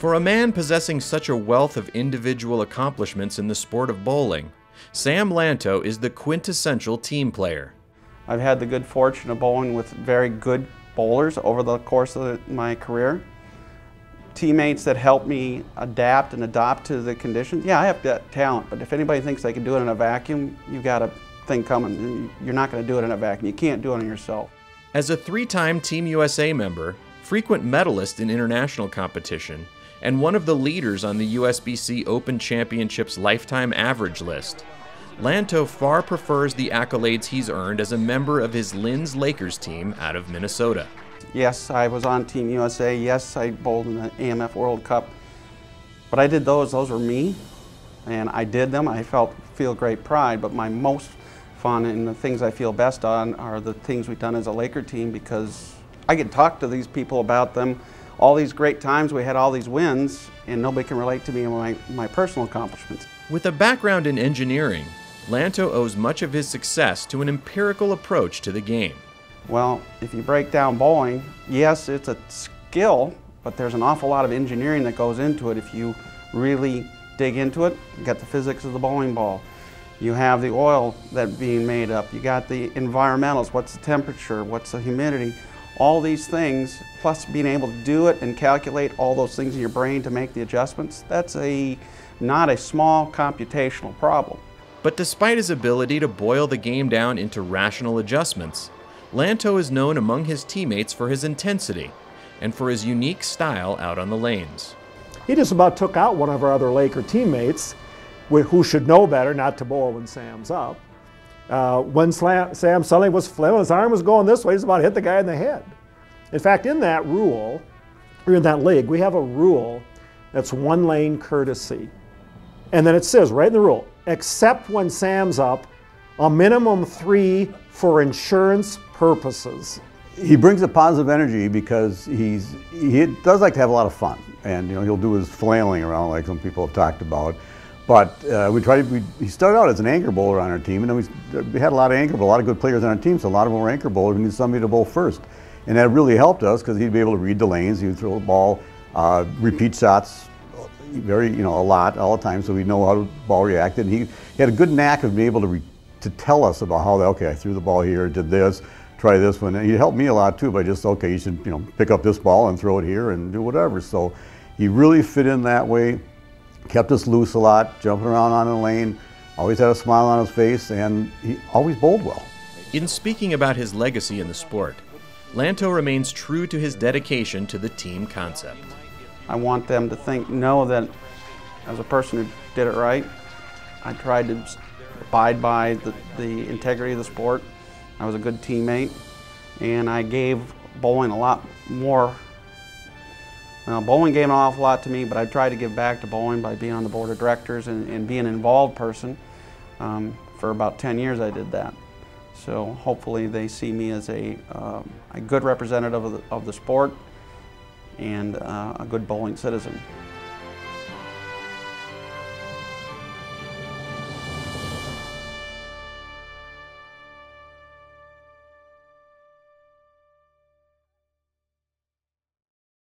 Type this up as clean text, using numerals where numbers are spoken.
For a man possessing such a wealth of individual accomplishments in the sport of bowling, Sam Lantto is the quintessential team player. I've had the good fortune of bowling with very good bowlers over the course of my career. Teammates that help me adapt and adopt to the conditions. Yeah, I have that talent, but if anybody thinks they can do it in a vacuum, you've got a thing coming. You're not going to do it in a vacuum. You can't do it on yourself. As a three-time Team USA member, frequent medalist in international competition, and one of the leaders on the USBC Open Championships lifetime average list, Lantto far prefers the accolades he's earned as a member of his Linz Lakers team out of Minnesota. Yes, I was on Team USA. Yes, I bowled in the AMF World Cup. But I did those were me, and I did them. I feel great pride, but my most fun and the things I feel best on are the things we've done as a Laker team, because I get to talk to these people about them. All these great times, we had all these wins, and nobody can relate to me and my personal accomplishments. With a background in engineering, Lantto owes much of his success to an empirical approach to the game. Well, if you break down bowling, yes, it's a skill, but there's an awful lot of engineering that goes into it if you really dig into it. You got the physics of the bowling ball. You have the oil that's being made up. You got the environmentals, what's the temperature, what's the humidity. All these things, plus being able to do it and calculate all those things in your brain to make the adjustments, that's not a small computational problem. But despite his ability to boil the game down into rational adjustments, Lantto is known among his teammates for his intensity and for his unique style out on the lanes. He just about took out one of our other Laker teammates, who should know better not to bowl when Sam's up. When Sam suddenly was flailing, his arm was going this way, he's about to hit the guy in the head. In fact, in that rule, or in that league, we have a rule that's one lane courtesy. And then it says right in the rule, except when Sam's up, a minimum 3 for insurance purposes. He brings a positive energy because he does like to have a lot of fun, and he'll do his flailing around like some people have talked about. But he started out as an anchor bowler on our team, and then we had a lot of a lot of good players on our team, so a lot of them were anchor bowlers. We needed somebody to bowl first, and that really helped us because he'd be able to read the lanes. He would throw the ball, repeat shots, a lot all the time, so we know how the ball reacted. And he had a good knack of being able to tell us about how, okay, I threw the ball here, did this, try this one. And he helped me a lot too by just, okay, you should pick up this ball and throw it here and do whatever. So he really fit in that way, kept us loose a lot, jumping around on the lane, always had a smile on his face, and he always bowled well. In speaking about his legacy in the sport, Lantto remains true to his dedication to the team concept. I want them to know that as a person who did it right, I tried to abide by the integrity of the sport. I was a good teammate, and I gave bowling a lot more. Bowling gave an awful lot to me, but I tried to give back to bowling by being on the board of directors and being an involved person. For about 10 years I did that. So hopefully they see me as a good representative of the sport and a good bowling citizen.